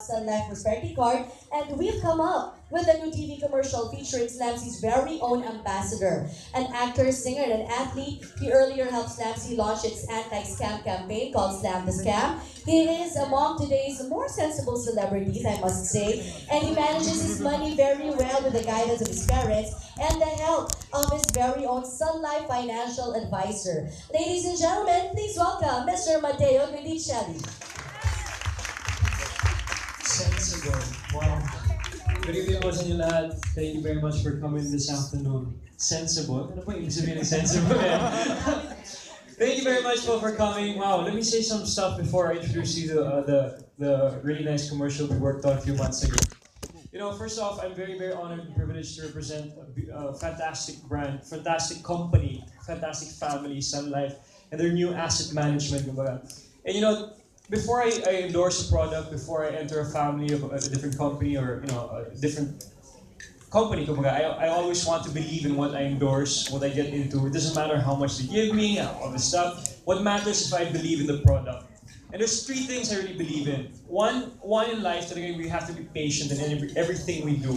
Sun Life Prosperity Card, and we've come up with a new TV commercial featuring Slamsy's very own ambassador, an actor, singer, and an athlete. He earlier helped Slamsy launch its anti-scam campaign called Slam the Scam. He is among today's more sensible celebrities, I must say, and he manages his money very well with the guidance of his parents and the help of his very own Sun Life financial advisor. Ladies and gentlemen, please welcome Mr. Metteo guidecilli. Sensible. Wow. Good evening po sa inyo lahat. Thank you very much for coming this afternoon. Sensible? Ano po ibig sabihin ng sensible? Thank you very much po for coming. Wow, let me say some stuff before I introduce you to the really nice commercial we worked on a few months ago. You know, first off, I'm very, very honored and privileged to represent a fantastic brand, fantastic company, fantastic family, Sun Life, and their new asset management. And you know, before I endorse a product, before I enter a family of a different company or a different company, I always want to believe in what I endorse, what I get into. It doesn't matter how much they give me, all this stuff. What matters is if I believe in the product. And there's three things I really believe in. One in life, that we have to be patient in everything we do.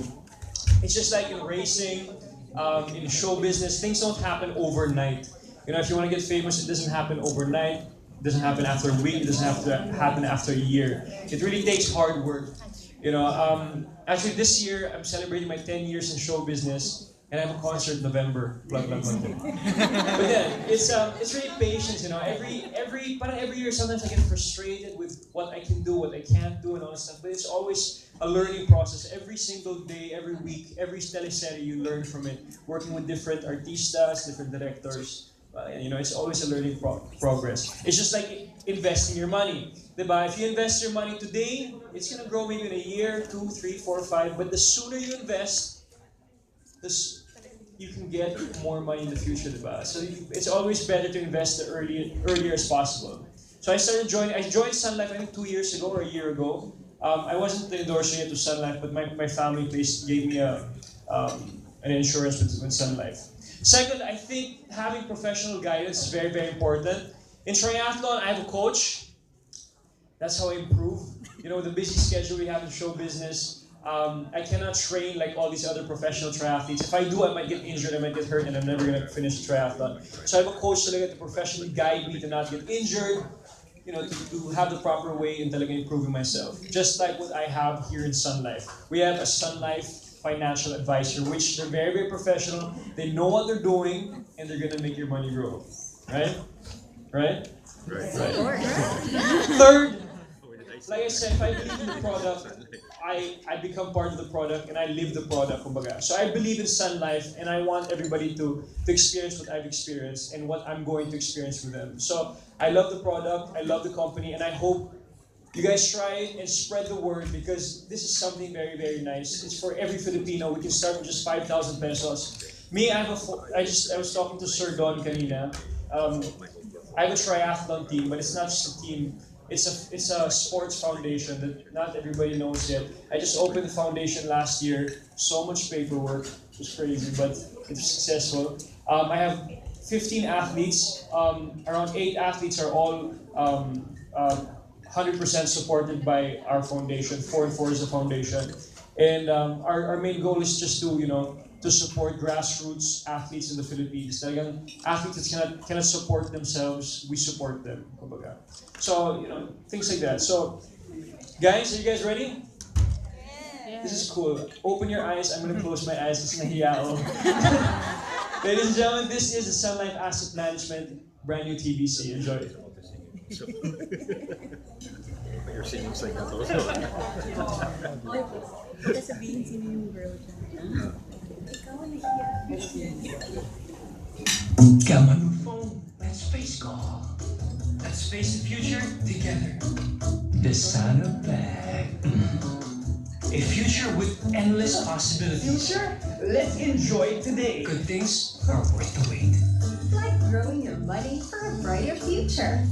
It's just like in racing, in show business, things don't happen overnight. You know, if you want to get famous, it doesn't happen overnight. It doesn't happen after a week. It doesn't have to happen after a year. It really takes hard work. You know, actually this year I'm celebrating my 10 years in show business. And I have a concert in November. But then, it's really patience, you know. Every year sometimes I get frustrated with what I can do, what I can't do, and all that stuff. But it's always a learning process. Every single day, every week, every teleserie, you learn from it. Working with different artistas, different directors. You know, it's always a learning progress. It's just like investing your money. Diba? If you invest your money today, it's gonna grow maybe in a year, 2, 3, 4, 5. But the sooner you invest, you can get more money in the future, diba? So it's always better to invest earlier as possible. So I joined Sun Life I think 2 years ago or a year ago. I wasn't endorsing it to Sun Life, but my family gave me an insurance with Sun Life. Second, I think having professional guidance is very, very important. In triathlon, I have a coach. That's how I improve. You know, the busy schedule we have in show business, I cannot train like all these other professional triathletes. If I do, I might get injured, I might get hurt, and I'm never going to finish the triathlon. So I have a coach to professionally guide me to not get injured, you know, to have the proper way in improving myself. Just like what I have here in Sun Life. We have a Sun Life financial advisor, which they're very, very professional. They know what they're doing, and they're going to make your money grow. Right? Right? Right. Third, like I said, if I believe in the product, I become part of the product and I live the product, kumbaga. So I believe in Sun Life and I want everybody to experience what I've experienced and what I'm going to experience with them. So I love the product, I love the company, and I hope you guys try and spread the word because this is something very, very nice. It's for every Filipino. We can start with just 5,000 pesos. Me, I was talking to Sir Don kanina. I have a triathlon team, but it's not just a team. It's a sports foundation that not everybody knows yet. I just opened the foundation last year. So much paperwork. It was crazy, but it was successful. I have 15 athletes. Around 8 athletes are all 100% supported by our foundation. 4 and 4 is the foundation. And our main goal is just to, you know, to support grassroots athletes in the Philippines. Talagang athletes that cannot support themselves, we support them. Kumbaga. So, you know, things like that. So, guys, are you guys ready? Yeah. This is cool. Open your eyes. I'm gonna close my eyes kasi nahiya ako. Ladies and gentlemen, this is the Sun Life Asset Management brand new TVC. Enjoy it. You're singing like that also. Sabihin sino yung girl dyan. Come on, phone. Let's face call. Let's face the future together. The sun of back. A future with endless possibilities. Future? Let's enjoy today. Good things are worth the wait. Like growing your money for a brighter future.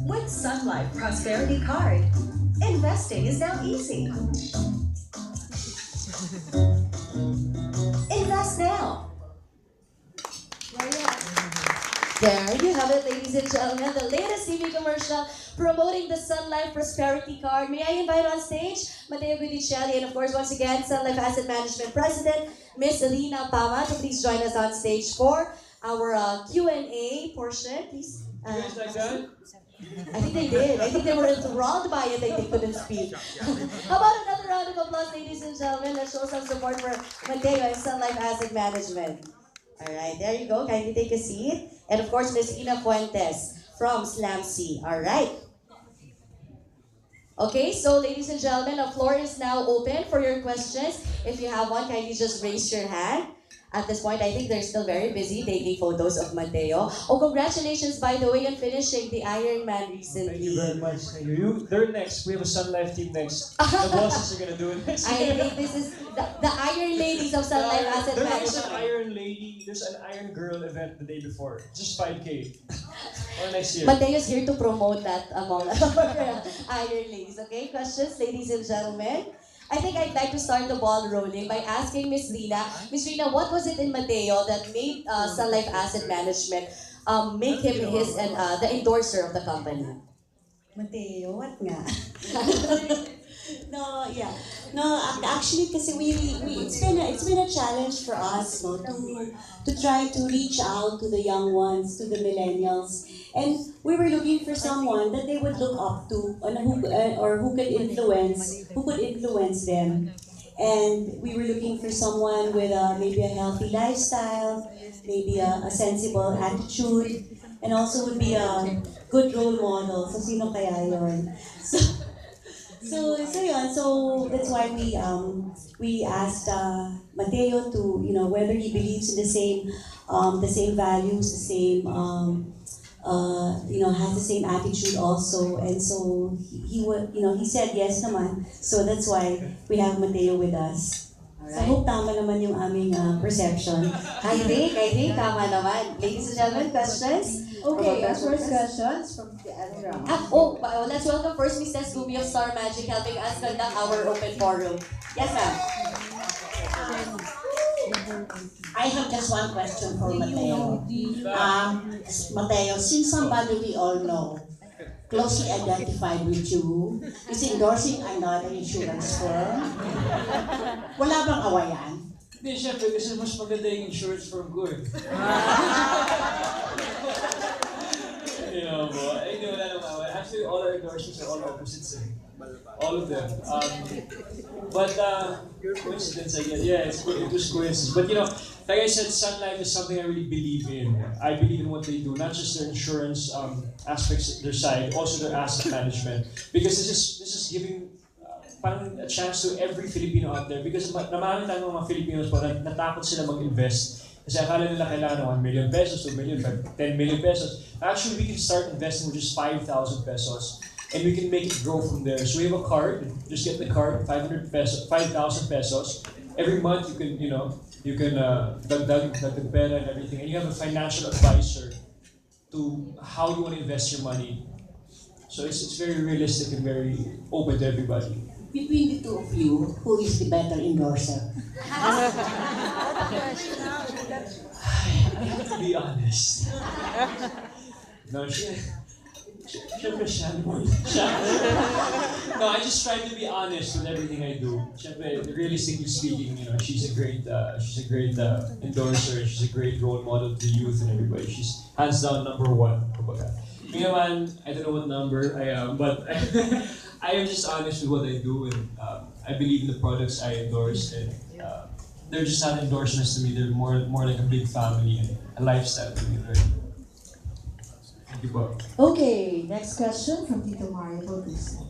With Sun Life Prosperity Card, investing is now easy. Invest now. There you have have it, ladies and gentlemen, the latest TV commercial promoting the sunlife prosperity card. May I invite on stage Metteo, guidecilli, and of course, once again, Sunlife Asset Management President, Miss Alina Pama, to please join us on stage for our Q&A portion. Please. You guys like that? I think they did. I think they were enthralled by it. They couldn't speak. How about another round of applause, ladies and gentlemen? Let's show some support for Metteo and Sunlife Asset Management. All right, there you go. Kindly take a seat. And of course, Miss Ina Fuentes from SLAMC. All right. Okay, so ladies and gentlemen, the floor is now open for your questions. If you have one, kindly just raise your hand. At this point, I think they're still very busy taking photos of Metteo. Oh, congratulations, by the way, on finishing the Ironman recently. Thank you very much. Thank you. They're next. We have a Sun Life team next. The bosses are gonna do it next. I think this is the Iron Ladies of Sun Life Asset There's Management. an Iron Lady, there's an Iron Girl event the day before. Just 5K. Or next year. Matteo's here to promote that among our Iron Ladies. Okay, questions, ladies and gentlemen? I think I'd like to start the ball rolling by asking Miss Rina. Miss Rina, what was it in Metteo that made Sun Life Asset Management make him his and the endorser of the company? Metteo, what nga? No, yeah. No, actually, kasi it's been a challenge for us, no, to try to reach out to the young ones, to the millennials, and we were looking for someone that they would look up to, and who could influence them. And we were looking for someone with maybe a healthy lifestyle, maybe a sensible attitude, and also would be a good role model. So sino kaya yun? So that's why we asked Metteo to, whether he believes in the same values, the same has the same attitude also, and so he said yes naman. So that's why we have Metteo with us. So I hope tama naman yung aming perception. I think tama naman. Ladies and gentlemen, questions? Okay, our first questions from the other round. Let's welcome first Miss Tess Gumi of Star Magic helping us conduct our open forum. Yes, ma'am. I have just one question for Metteo. Metteo, since somebody we all know, closely identified with you, is endorsing another insurance firm, wala bang awayan? Hindi, syempre, kasi mas maganda yung insurance firm ko eh. Wala namang away. Actually, all our endorsements are all opposites eh. All of them. But coincidence, I guess. Yeah, it was coincidence. But like I said, Sun Life is something I really believe in. I believe in what they do, not just their insurance aspects, their side, also their asset management. Because this is giving parang a chance to every Filipino out there. Because marami tayong mga Filipinos po natakot sila mag-invest. Kasi akala nila kailangan ng 1 million pesos, 2 million, 10 million pesos. Actually, we can start investing with just 5,000 pesos. And we can make it grow from there. So we have a card. Just get the card, 5,000 pesos. Every month you can dagdag pera and everything. And you have a financial advisor to how you want to invest your money. So it's very realistic and very open to everybody. Between the two of you, who is the better endorser? I have to be honest. No, Siyempre siya. No, I just try to be honest with everything I do. Siyempre, realistically speaking, she's a great endorser. She's a great role model to youth and everybody. She's hands down number one. Me naman, I don't know what number I am, but I am just honest with what I do, and I believe in the products I endorse, and they're just not endorsements to me. They're more like a big family and a lifestyle to me. Right? Thank you, Bob. Okay, next question from Tito Mario Bautista.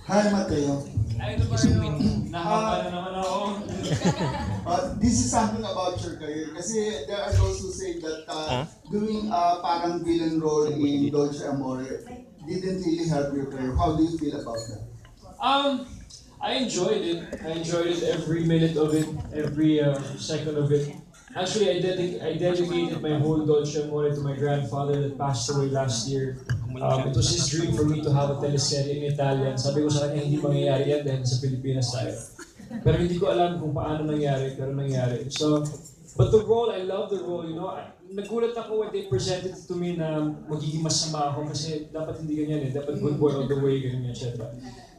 Hi, Metteo. Ay, ito Mario. Nakakapa na naman ako. This is something about your career. Kasi there are those who say that doing parang villain role in Dolce Amore didn't really help your career. How do you feel about that? I enjoyed it. I enjoyed it every minute of it, every second of it. Actually, I dedicated my whole Dolce Amore to my grandfather that passed away last year. It was his dream for me to have a teleserye in Italian. Sabi ko sa kanya, hindi mangyayari yan dahil sa Pilipinas tayo. Pero hindi ko alam kung paano nangyari, pero nangyari. So, But the role, I love the role, you know. Nagulat ako when they presented it to me na magiging masama ako kasi dapat hindi ganyan eh. Dapat good boy all the way, ganyan, etc.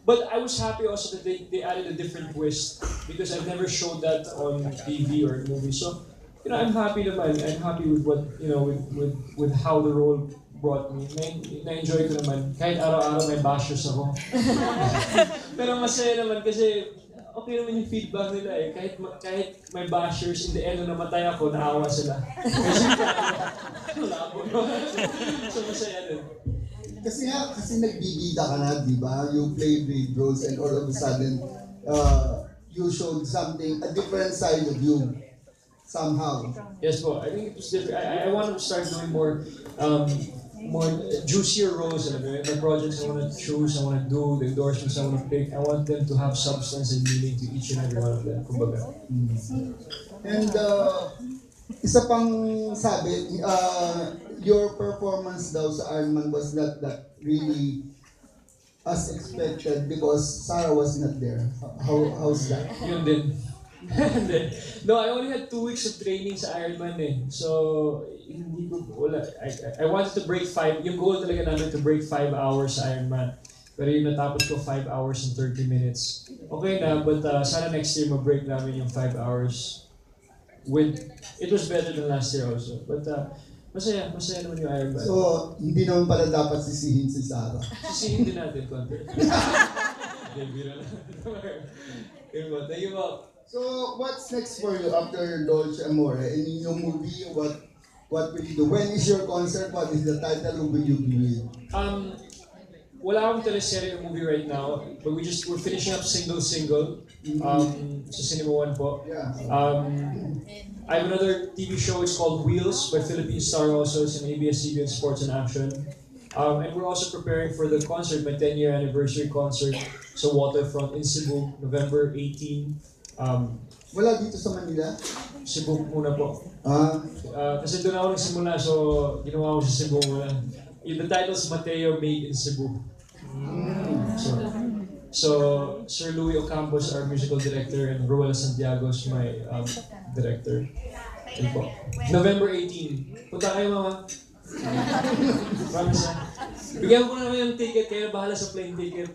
But I was happy also that they added a different twist because I've never showed that on TV or movies. So, you know, I'm happy naman. I'm happy with what, you know, with how the role brought me. Na-enjoy ko naman. Kahit araw-araw may bashers ako. Pero masaya naman kasi okay naman yung feedback nila eh. Kahit may bashers, in the end, nung namatay ako, naawa sila. Kasi wala ako. So masaya din. Kasi nagbibida ka na, di ba? You played with roles and all of a sudden, you showed something, a different side of you, somehow. Yes po, I think it was different. I wanted to start doing more juicier roles. The projects I want to choose, I want to do, the endorsements I want to pick, I want them to have substance and meaning to each and every one of them. Kumbaga. And isa pang sabi, your performance daw sa Iron Man was not that really as expected because Sarah was not there. How's that? Yun din. No, I only had 2 weeks of training sa Ironman eh. So, hindi ko, wala. I wanted to break 5, yung goal talaga namin to break 5 hours sa Ironman. Pero yung natapos ko 5 hours and 30 minutes. Okay na, but sana next year ma-break namin yung 5 hours. It was better than last year also. But masaya naman yung Ironman. So, hindi naman pala dapat sisihin si Sarah. Sisihin din natin konti. Thank you, Bob. So, what's next for you after Dolce Amore? In your movie, what will you do? When is your concert? What is the title? Who will you be with? Wala akong teleserye or movie right now, but we're finishing up single sa Cinema One po. Yeah. I have another TV show, it's called Wheels by Philippine Star also, it's an ABS-CBN Sports and Action. And we're also preparing for the concert, my 10-year anniversary concert sa Waterfront in Cebu, November 18. Wala dito sa Manila? Cebu muna po. Kasi doon ako nagsimula, so ginawa ko sa Cebu muna. The title is Metteo, Made in Cebu. So Sir Louis Ocampo is our musical director and Roel Santiago is my director. Yun po. November 18. Punta kayo, mama. Promise na. Bigyan ko na naman yung ticket, kayo bahala sa plane ticket.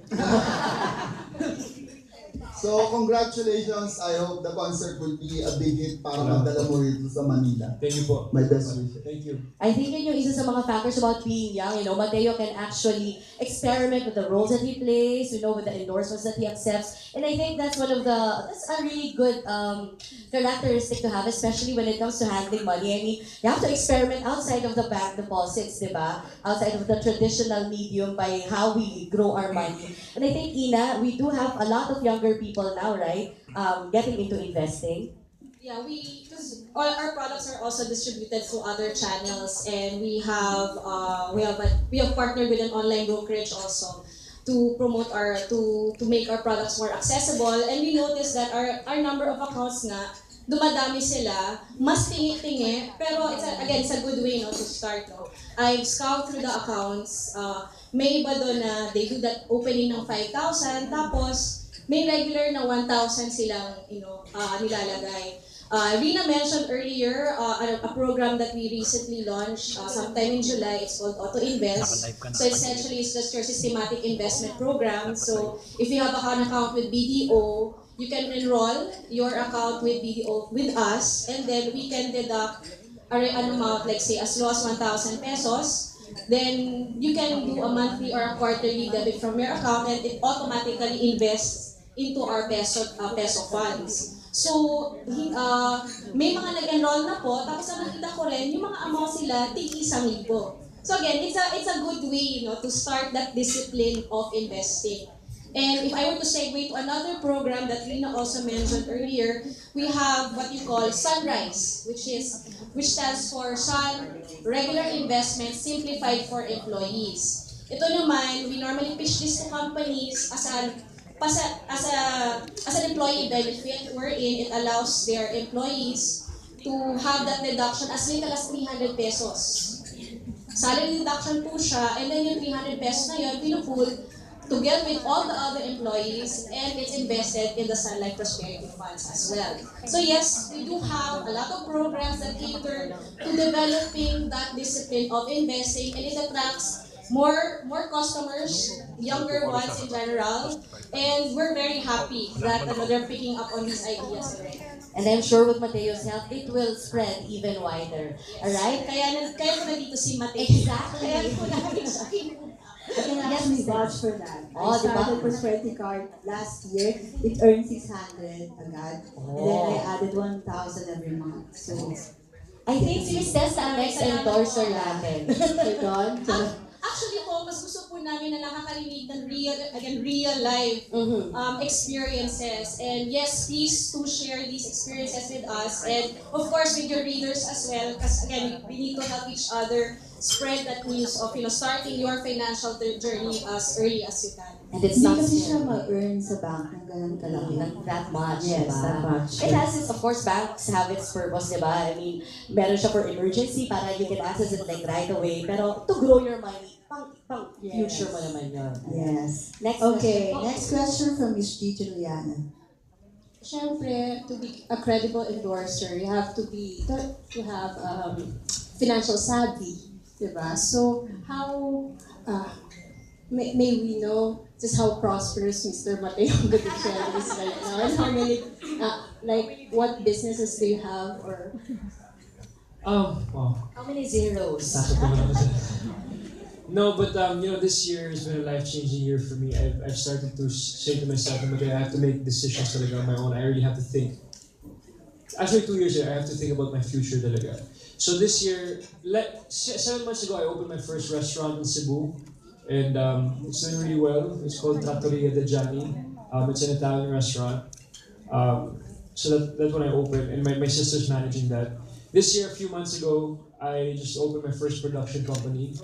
So, congratulations. I hope the concert will be a big hit para madala mo rito sa Manila. Thank you po. My best wishes. Thank you. I think yun yung isa sa mga factors about being young. You know, Metteo can actually experiment with the roles that he plays, you know, with the endorsements that he accepts. And I think that's that's a really good characteristic to have, especially when it comes to handling money. I mean, you have to experiment outside of the bank deposits, di ba? Outside of the traditional medium by how we grow our money. And I think, Ina, we do have a lot of younger people now, right? Getting into investing. Yeah, because all our products are also distributed through other channels, and we have partnered with an online brokerage also to promote to make our products more accessible. And we noticed that our number of accounts nga dumadami sila, mas tingi-tingi, pero it's a good way to start. I've scouted through the accounts. May iba doon na they do that opening ng 5,000, tapos may regular na 1,000 silang nilalagay. Rina mentioned earlier a program that we recently launched sometime in July. It's called Auto Invest. So essentially, it's just your systematic investment program. So if you have an account with BDO, you can enroll your account with BDO with us, and then we can deduct an amount, like say as low as 1,000 pesos. Then you can do a monthly or a quarterly debit from your account, and it automatically invests into our peso funds. So, may mga nag-enroll na po, tapos ang nakita ko rin, yung mga amount sila, tig-1,000. So again, it's a good way to start that discipline of investing. And if I were to segue to another program that Rina also mentioned earlier, we have what you call Sunrise, which stands for Sun Regular Investment Simplified for Employees. Ito naman, we normally pitch this to companies as an employee benefit, wherein it allows their employees to have that deduction as little as 300 pesos. Salary deduction po siya, and then yung 300 pesos na yun, pinupool together with all the other employees, and it's invested in the Sunlife Prosperity Funds as well. So yes, we do have a lot of programs that cater to developing that discipline of investing, and it attracts more customers, younger ones in general, and we're very happy that they're picking up on these ideas already. And I'm sure with Mateo's help, it will spread even wider. Alright? Kaya ko na dito si Metteo. Exactly. Kaya ko namin siya I can actually vouch for that. Oh, I started diba? Prosperity Card last year. It earned 600 agad. And then I added 1,000 every month. So, I think si Miss Tessa ang next endorser natin. we're done. Actually po, mas gusto po namin na nakakarinig ng real life experiences. And yes, please to share these experiences with us. And of course, with your readers as well. Because again, we need to help each other spread that news of starting your financial journey as early as you can. And it's Hindi not kasi scary. siya ma-earn sa bank ng ganun kalaki. Not that much, Yes, diba? that much. It has its, of course, banks have its purpose, diba? I mean, meron siya for emergency para you can access it like right away. Pero to grow your money, pang future mo naman yun. Yes. Next Okay, question. next question from Miss G. Juliana. Siyempre, to be a credible endorser, you have to have financial savvy, diba? So, how may we know just how prosperous Mr. Metteo Guidecilli is right now, and how many like what businesses do you have, or Wow. How many zeros? Sakit naman ako dyan. No, but this year has been a life-changing year for me. I've started to say to myself, okay, I have to make decisions talaga on my own. I really have to think. Actually, 2 years ago, I have to think about my future talaga. So this year, 7 months ago, I opened my first restaurant in Cebu. And it's doing really well. It's called Trattoria de Gianni. It's an Italian restaurant. So that's when I opened, and my sister's managing that. This year, a few months ago, I just opened my first production company.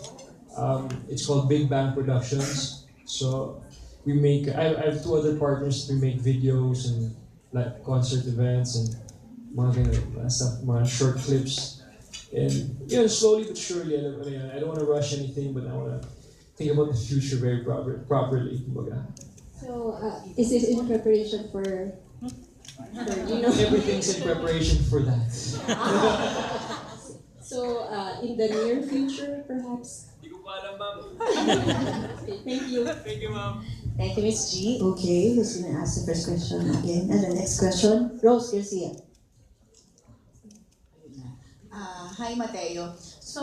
It's called Big Bang Productions. So we make. I have 2 other partners. We make videos and like concert events and mga stuff, mga short clips. And slowly but surely, I don't want to rush anything, but I want to think about the future very properly. so is this in preparation for Everything's in preparation for that. So in the near future, perhaps. Hindi ko pa alam, ma'am. Okay, thank you. Thank you, ma'am. Thank you, Miss G. Okay, who's going to ask the first question again? And the next question, Rose Garcia. Hi Metteo. So,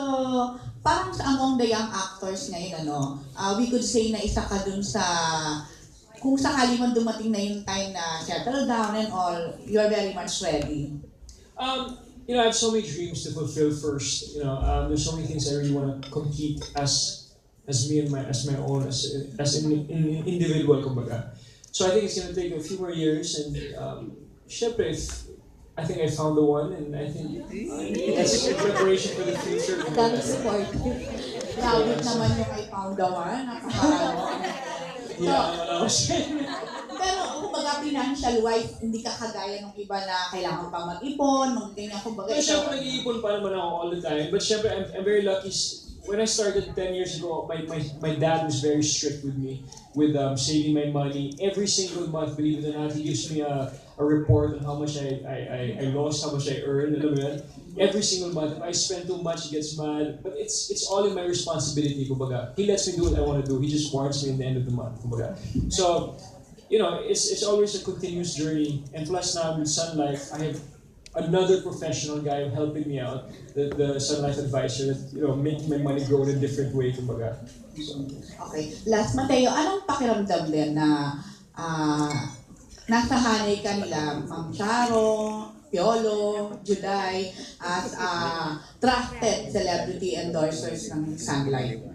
parang among the young actors ngayon, we could say na isa ka dun sa, kung sakali man dumating na yung time na settle down and all, you're very much ready. I have so many dreams to fulfill first. There's so many things I really want to complete as me and my own as an individual, kumbaga. So I think it's gonna take a few more years, and syempre, I think I found the one, and I think that's in preparation for the future. Dami support. Lawit naman yung I found the one, nakakaralo. Yeah, Pero kumbaga financial wise, hindi ka kagaya ng iba na kailangan pa mag-ipon, ganyan, kumbaga. Well, syempre nag-iipon pa naman ako all the time, but syempre I'm very lucky. When I started 10 years ago, my dad was very strict with me, with saving my money. Every single month, believe it or not, he gives me a report on how much I lost, how much I earned, alam mo yan? Every single month. If I spend too much, he gets mad. But it's all in my responsibility, kumbaga. He lets me do what I want to do. He just warns me at the end of the month, kumbaga. So, it's always a continuous journey. And plus now with Sunlife, I have another professional guy helping me out, the Sunlife advisor, that making my money grow in a different way, kumbaga. So, okay. Last, Metteo, anong pakiramdam din na nasa hanay ka nila, Ma'am Charo, Piolo, Juday, as trusted celebrity endorsers ng Sunlife?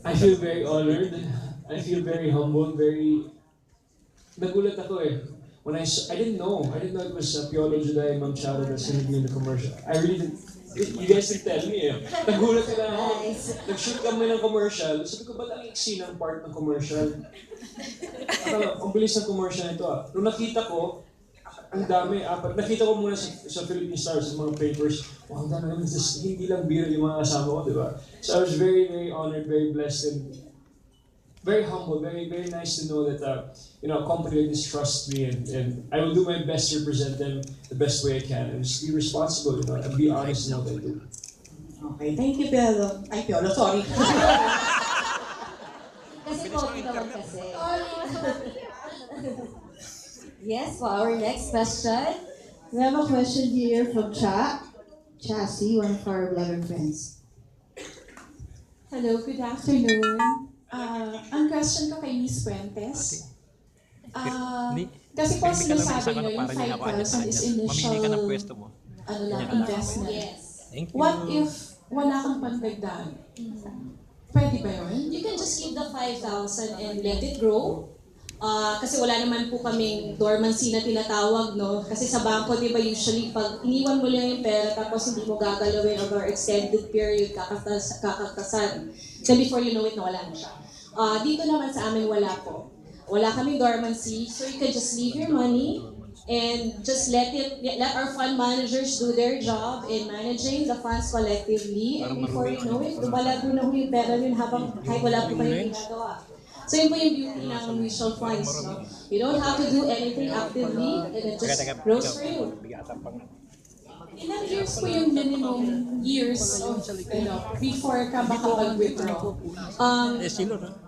I feel very honored. I feel very humbled, nagulat ako eh. When I didn't know it was Piolo, Juday, Ma'am Charo that's going to be in the commercial. I really didn't. You guys didn't tell me eh. Nagulat ka na ako. Nag-shoot kami ng commercial. Sabi ko, ba't ang iksi ng part ng commercial? Ang bilis ng commercial nito ah. Nung nakita ko, ang dami, nakita ko muna sa Philippine Stars, sa mga papers, wow, ang dami naman, hindi lang biro yung mga kasama ko, di ba? So I was very, very honored, very blessed, and very humble, very nice to know that a company like this trusts me, and I will do my best to represent them the best way I can, and just be responsible, and be honest in what I do. Okay, thank you, Piolo. Ay, Piolo, sorry. Kasi konti naman kasi. Yes, for our next question. We have a question here from Chassie, one of our blogger friends. Hello, good afternoon. Ang question ko kay Miss Fuentes. Kasi po sinasabi nyo, yung 5,000 is initial investment. Yes. What if wala kang pandagdag? Pwede ba yun? You can just keep the 5,000 and let it grow. Kasi wala naman po kaming dormancy na tinatawag, no? Kasi sa bangko, di ba, usually pag iniwan mo lang yung pera tapos hindi mo gagalawin over extended period, kakakasan. Then before you know it, nawala na siya. Dito naman sa amin, wala po. Wala kaming dormancy, so you can just leave your money and just let our fund managers do their job in managing the funds collectively. And before you know it, lumalago na ho yung pera yun habang kahit wala po kayong ginagawa. So yun po yung beauty ng mutual funds. No? You don't have to do anything actively and it just grows for you. Ilang years po yung minimum years of, before ka makapag-withdraw?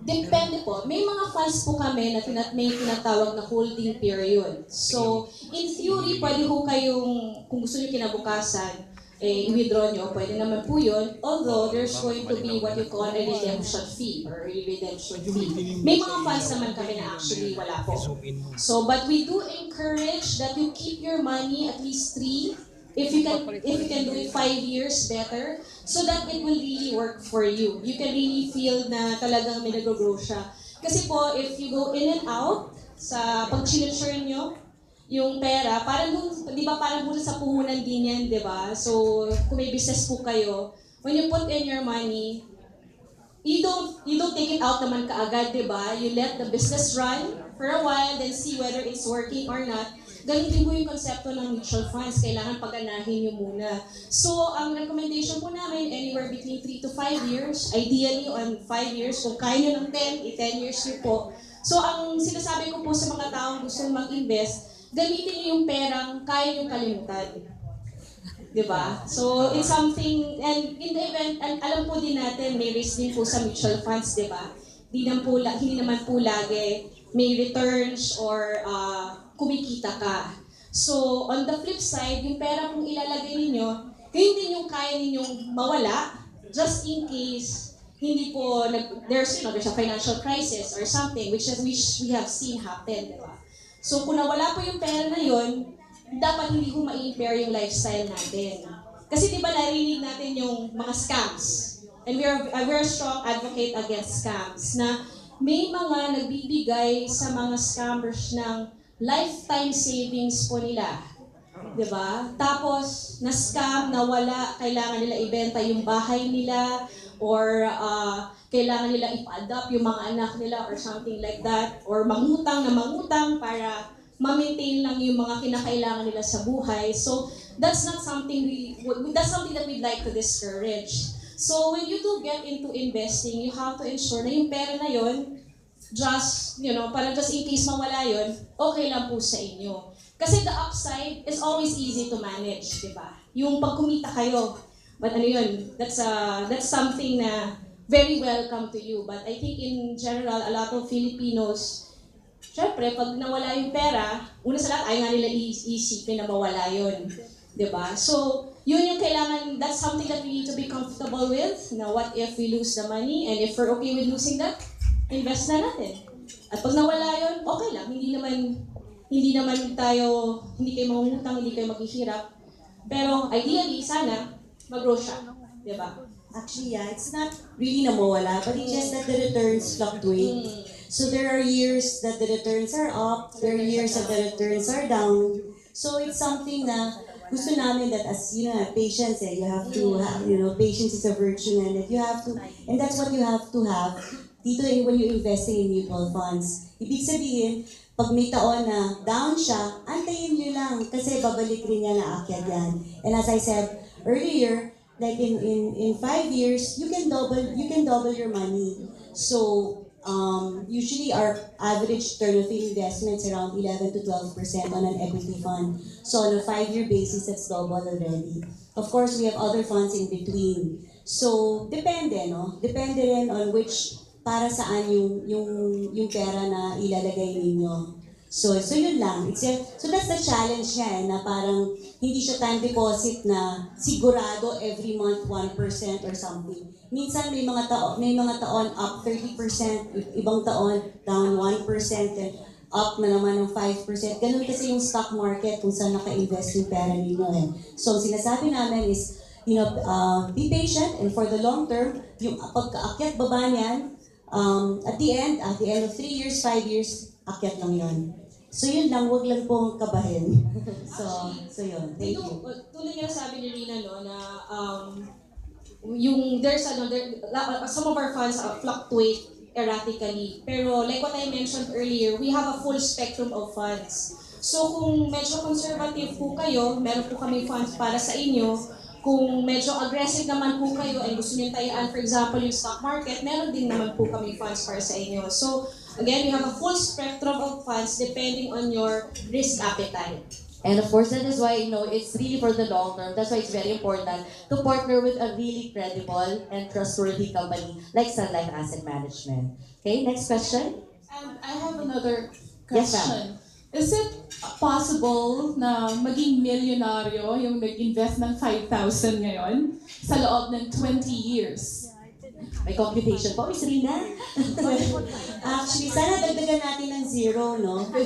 Depende po. May mga funds po kami na may tinatawag na holding period. So, in theory, pwede po kayong, kung gusto nyo kinabukasan, i-withdraw nyo, pwede naman po yun. Although, there's going to be what you call a redemption fee or a redemption fee. May mga funds naman kami na actually wala po. So, but we do encourage that you keep your money at least 3. If you can do it 5 years, better, so that it will really work for you. You can really feel na talagang may nag-grow siya. Kasi po, if you go in and out, sa pag-chinosure nyo, yung pera, parang di ba parang muna sa puhunan din yan, di ba? So, kung may business po kayo, when you put in your money, you don't take it out naman kaagad, di ba? You let the business run for a while, then see whether it's working or not. Ganun din po yung konsepto ng mutual funds. Kailangan paganahin nyo muna. So, ang recommendation po namin, anywhere between 3 to 5 years. Ideally, on 5 years. Kung kaya nyo ng 10, 10 years nyo po. So, ang sinasabi ko po sa mga taong gusto mag-invest, gamitin nyo yung perang kaya nyo kalimutan. Diba? So, it's something, and in the event, alam po din natin, may risk din po sa mutual funds, diba? Hindi naman po lagi may returns or kumikita ka. So, on the flip side, yung pera kung ilalagay ninyo, yun din yung kaya ninyong mawala, just in case hindi po, there's a financial crisis or something, which we have seen happen, diba? So, kung nawala po yung pera na yun, dapat hindi ko ma-impair yung lifestyle natin. Kasi diba narinig natin yung mga scams, and we're a strong advocate against scams, na may mga nagbibigay sa mga scammers ng lifetime savings po nila. Diba? Tapos, na-scam, nawala, kailangan nila ibenta yung bahay nila, or kailangan nila ipa-adopt yung mga anak nila or something like that, or mangutang para ma-maintain lang yung mga kinakailangan nila sa buhay. So, that's something that we'd like to discourage. So, when you do get into investing, you have to ensure na yung pera na yun, para just in case mawala yun, okay lang po sa inyo. Kasi the upside is always easy to manage, di ba? Yung pag kumita kayo, but that's something na very welcome to you. But I think in general, a lot of Filipinos, syempre, pag nawala yung pera, una sa lahat, ayaw nga nila isipin na mawala yun. Diba? So, yun yung kailangan, that's something that we need to be comfortable with. Now, what if we lose the money? And if we're okay with losing that, invest na natin. At pag nawala yun, okay lang. Hindi kayo mangungutang, hindi kayo maghihirap. Pero ideally, sana, mag-grow siya. Diba? Actually, yeah, it's not really na mawala, but it's just that the returns fluctuate. So there are years that the returns are up, there are years that the returns are down. So it's something na gusto namin that as, patience, you have to have, patience is a virtue, and and that's what you have to have dito when you're investing in mutual funds. Ibig sabihin, pag may taon na down siya, antayin nyo lang kasi babalik rin yan na akyat yan. And as I said earlier, like in 5 years, you can double your money. So Usually our average turn of investments around 11 to 12% on an equity fund. So on a 5-year basis, that's double already. Of course, we have other funds in between. So depende, no? Depende rin on which para saan yung pera na ilalagay ninyo. So yun lang. So that's the challenge niya na parang hindi siya time deposit na sigurado every month 1% or something. Minsan may mga taon up 30%, ibang taon down 1%, and up na naman ng 5%. Ganun kasi yung stock market kung saan naka-invest yung pera ninyo eh. So sinasabi namin is, be patient, and for the long term, yung pagkaakyat baba niyan, at the end of 3 years, 5 years, akyat lang yun. So yun lang, wag lang pong kabahin. So yun, thank you. Tulad nga sabi ni Rina, no, na some of our funds fluctuate erratically. Pero like what I mentioned earlier, we have a full spectrum of funds. So kung medyo conservative po kayo, meron po kami funds para sa inyo. Kung medyo aggressive naman po kayo ay gusto niyo tayaan, for example, yung stock market, meron din naman po kami funds para sa inyo. So again, we have a full spectrum of funds depending on your risk appetite. And of course, that is why, it's really for the long term. That's why it's very important to partner with a really credible and trustworthy company like Sunlife Asset Management. Okay, next question. And I have another Yes, question. Is it possible na maging milyonaryo yung nag-invest ng 5,000 ngayon sa loob ng 20 years? May computation po, Miss Rina? Actually, sana dagdagan natin ng 0, no? 50.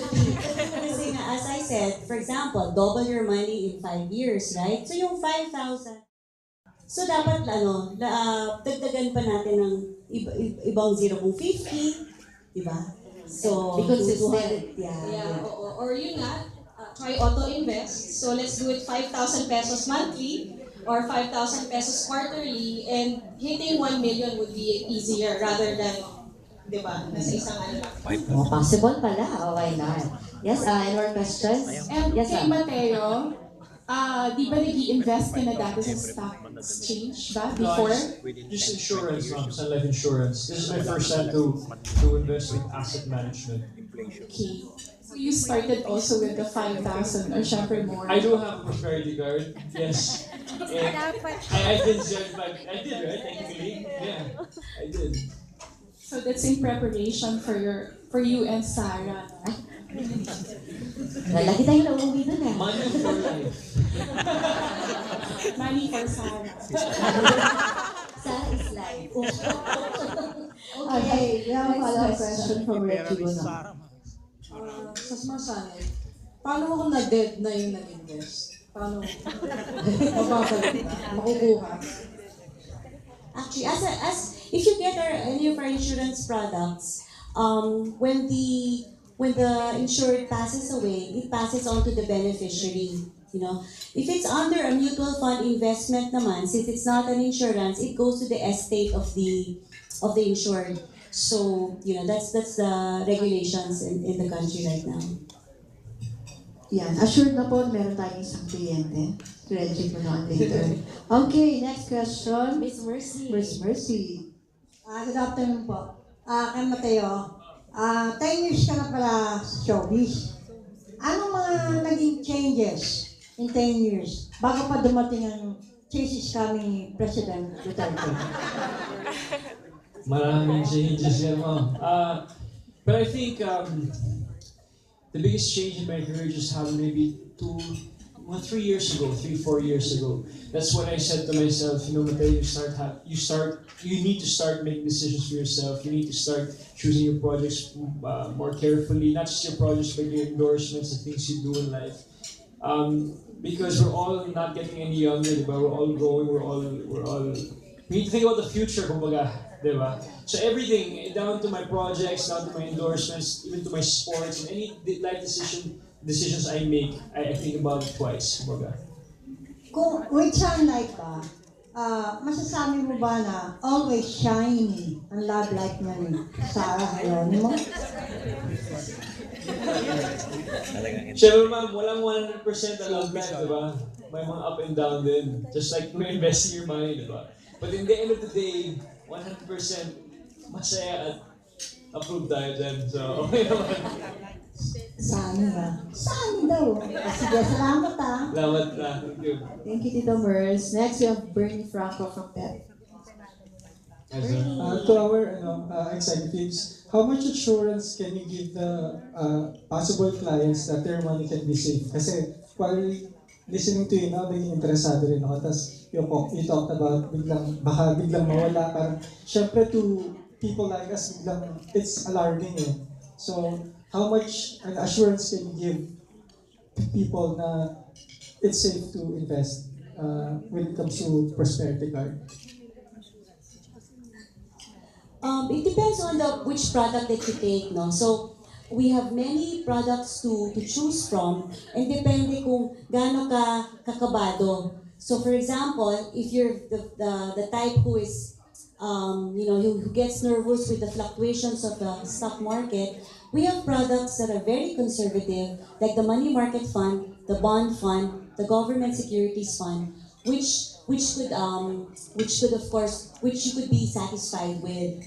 Kasi nga, as I said, for example, double your money in 5 years, right? So yung 5,000. So dapat, dagdagan pa natin ng ibang 0 kung 50, di ba? So, Because it's 200. Yeah. Or yun nga, try auto-invest. So let's do it 5,000 pesos monthly or 5,000 pesos quarterly, and hitting 1 million would be easier rather than, di ba, nasa isang ano lang. Possible pala. Oh, why not? Yes, any more questions? And Yes, kay ma'am. Mateo, di ba nag-i-invest ka na dati sa stock exchange ba before? Just insurance, ma'am. Sun Life Insurance. This is my first time to invest in asset management. Okay. So you started also with the 5,000 or syempre more? I do have a prosperity card, yes. And I did, but I did, right? Technically, yeah, I did. So that's in preparation for you and Sarah. Lagi tayo na uuwi dun Money for life. Money for Sarah. Sarah is life. Okay, we have a follow-up question from Regina. Sa sumasanay, paano kung na-dead na yung nag-invest? Paano mababalik na? Makukuha? Actually, if you get any of our insurance products, when the insured passes away, it passes on to the beneficiary. If it's under a mutual fund investment naman, since it's not an insurance, it goes to the estate of the insured. So, that's the regulations in the country right now. Yan, assured na po, meron tayong isang kliyente. Reggie po naman later. Okay, next question. Miss Mercy. Miss Mercy. Good afternoon po. Kay Metteo, 10 years ka na pala sa showbiz. Anong mga naging changes in 10 years bago pa dumating ang chases kami ni President Duterte? Maraming changes yan, ma'am. But I think the biggest change in my career just happened maybe 3, 4 years ago. That's when I said to myself, Metteo, you need to start making decisions for yourself. You need to start choosing your projects more carefully, not just your projects, but your endorsements, the things you do in life. Because we're all not getting any younger, diba? We're all growing, we need to think about the future, kumbaga, diba? So everything, down to my projects, down to my endorsements, even to my sports, and any life decisions I make, I think about it twice, kumbaga. Kung with sunlife ba, masasabi mo ba na always shiny ang love life niya ni Sarah ngayon mo? Siyempre ma'am, walang 100% na love life, diba? May mga up and down din. Just like you're investing your money, diba? But in the end of the day, 100% masaya at Approved tayo dyan. So, okay naman. Saan na? Saan daw? Sige, salamat ah. Salamat na. Thank you. Thank you, Tito Mers. Next, we have Bernie Franco from PEP. To our executives, how much assurance can you give the possible clients that their money can be safe? Kasi while listening to you now, naging interesado rin ako. Tapos you talked about baka biglang mawala. Parang, syempre to people like us, biglang it's alarming eh. So, how much assurance can you give people na it's safe to invest when it comes to prosperity card? It depends on which product that you take, no? So, we have many products to choose from, and depende kung gaano ka kakabado. So, for example, if you're the type who is, who gets nervous with the fluctuations of the stock market, we have products that are very conservative, like the money market fund, the bond fund, the government securities fund, which you could be satisfied with.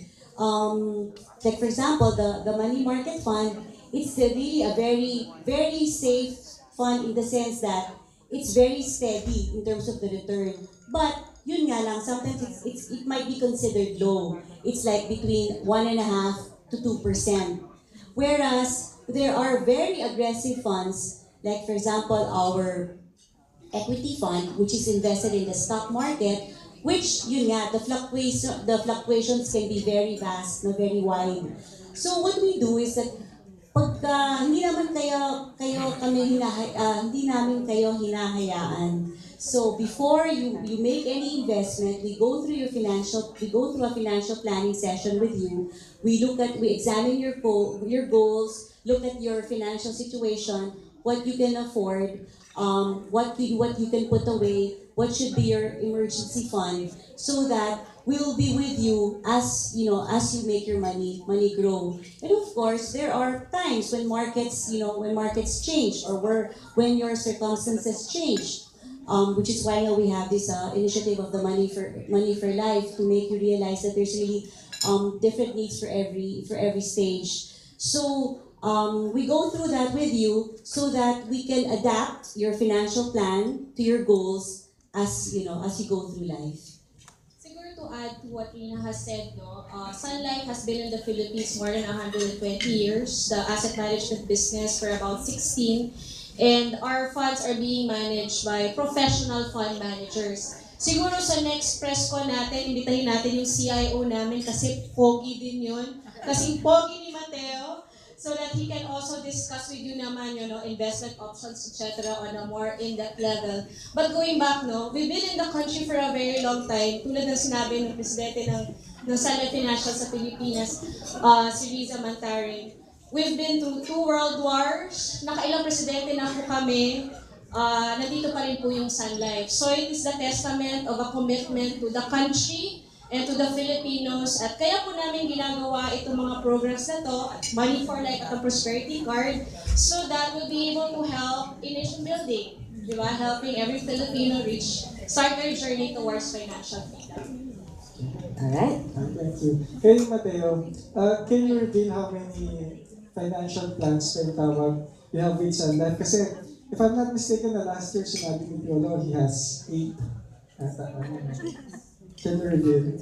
Like for example, the money market fund, it's really a very, very safe fund in the sense that it's very steady in terms of the return. But yun nga lang, sometimes it might be considered low. It's like between 1.5% to 2%. Whereas there are very aggressive funds, like for example, our equity fund, which is invested in the stock market, which yun nga, the fluctuations can be very vast, no, very wide. So what we do is that pagka hindi namin kayo hinahayaan. So before you make any investment, we go through a financial planning session with you. We examine your goals, look at your financial situation, what you can afford, what you can put away, what should be your emergency fund, so that we will be with you as you make your money grow. And of course, there are times when markets change, or when your circumstances change, which is why we have this initiative of the Money for Life, to make you realize that there's really different needs for every stage. So we go through that with you so that we can adapt your financial plan to your goals as you go through life. Siguro to add to what Rina has said, Sun Life has been in the Philippines more than 120 years, the asset management business for about 16, and our funds are being managed by professional fund managers. Siguro sa next press con natin, imbitahin natin yung CIO namin kasi pogi din yun. Kasi pogi ni Metteo, so that he can also discuss with you naman, investment options, etc. on a more in-depth level. But going back, we've been in the country for a very long time. Tulad ng sinabi ng presidente ng Sunlife Financial sa Pilipinas, si Riza Mantaring. We've been through 2 world wars, nakailang presidente na po kami, nandito pa rin po yung Sun Life. So it is the testament of a commitment to the country and to the Filipinos. At kaya po namin ginagawa itong mga programs na to, at Money for Life at the Prosperity Card, so that we'll be able to help in nation building. Diba? Helping every Filipino start their journey towards financial freedom. Alright. Thank you. Hey, Metteo, can you reveal how many financial plans you have with Sun Life? Kasi, if I'm not mistaken, last year sinabi ni Piolo, he has 8. Can you reveal?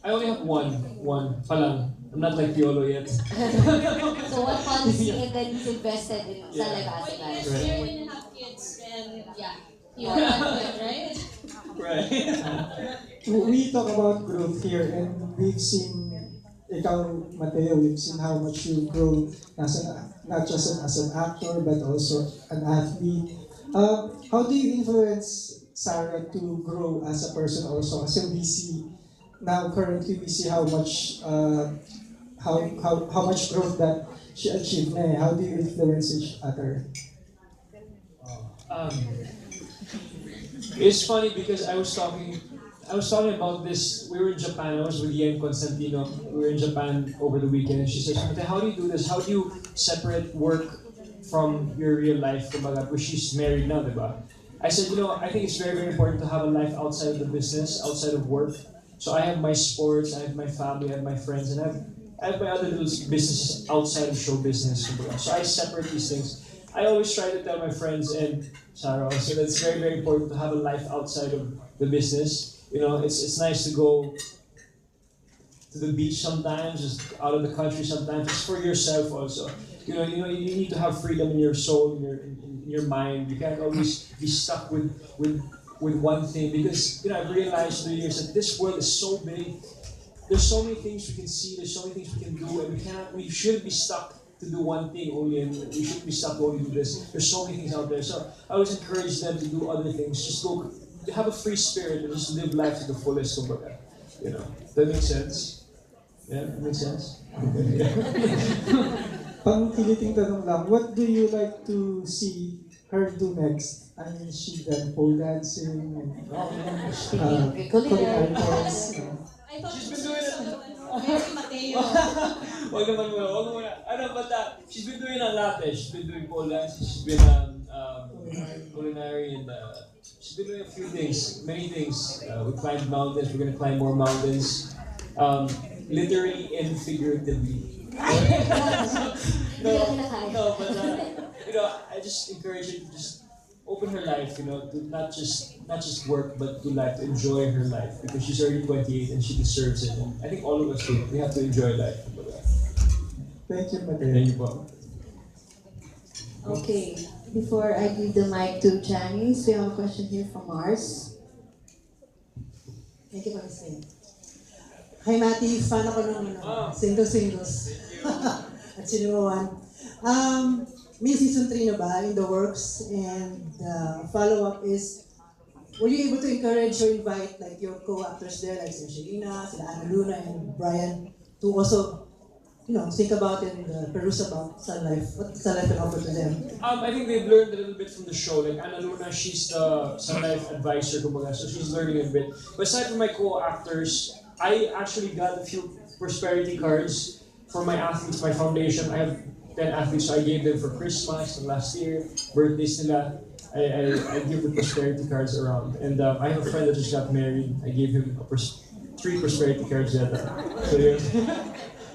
I only have one pa lang. I'm not like Piolo yet. So what policy and then he's invested in Sun Life Asset When Management? you're in have kids, then you are not good, right? Right. We talk about growth here, and we've seen, Metteo, we've seen how much you've grown not just as an actor, but also an athlete. How do you influence Sarah to grow as a person also? Kasi currently we see how much how much growth that she achieved. How do you influence each other? It's funny because I was talking about this. We were in Japan. I was with Yen Constantino. We were in Japan over the weekend, and she says, "How do you do this? How do you separate work from your real life?" Because she's married now, diba? I said, I think it's very, very important to have a life outside of the business, outside of work. So I have my sports, I have my family, I have my friends, and I have my other little businesses outside of show business. So I separate these things. I always try to tell my friends and Sarah also that it's very, very important to have a life outside of the business. You know, it's nice to go to the beach sometimes, just out of the country sometimes, just for yourself also. You need to have freedom in your soul, in your mind. You can't always be stuck with one thing because I've realized through the years that this world is so big. There's so many things we can see. There's so many things we can do, and we shouldn't be stuck to do one thing only, and we shouldn't be stuck to only do this. There's so many things out there. So I always encourage them to do other things. Just go, have a free spirit, and just live life to the fullest. Kumbaga. That makes sense. Yeah, that makes sense. Pang-kiliting tanong lang, what do you like to see her do next? I mean, she done pole dancing, culinary course. I thought She's been doing it. Very Metteo. Wag naman muna. But she's been doing a lot. She's been doing pole dance. She's been culinary, and she's been doing a few things, many things. We climbed mountains. We're gonna climb more mountains, literally and figuratively. No, but I just encourage her to just open her life, to not just work, but to life, to enjoy her life, because she's already 28 and she deserves it. And I think all of us do. We have to enjoy life. Thank you, Metteo. Thank you, po. Okay, before I give the mic to Janice, we have a question here from Mars. Thank you for listening. Hi, Matty. Fan ako ng singles. At sinuwan. May season 3 na ba in the works? And follow-up is, were you able to encourage or invite like your co-actors there, like si Shelina, sila Ana Luna, and Brian, to also, think about and peruse about sunlife? What sunlife can offer to them? I think they've learned a little bit from the show. Like Ana Luna, she's the sunlife advisor, kumbaga, so she's learning a bit. But aside from my co-actors, I actually got a few prosperity cards for my athletes, my foundation. I have 10 athletes, so I gave them for Christmas and last year, birthdays nila. I give the prosperity cards around. And I have a friend that just got married. I gave him 3 prosperity cards that.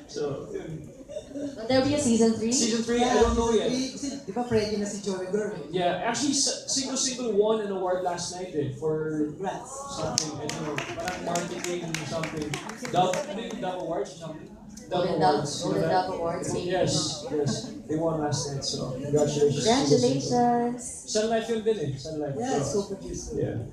So yeah. Will there be a season 3? Season 3, I don't know yet. Di ba Freddy na si Joey Girl? Yeah, actually, Single won an award last night for something. I don't know, parang marketing something. Dove Awards or something. Golden Dove Awards. Yes. They won last night, so congratulations. Congratulations. Sunlife yun din eh. Sunlife. Yeah, so produced. Yeah.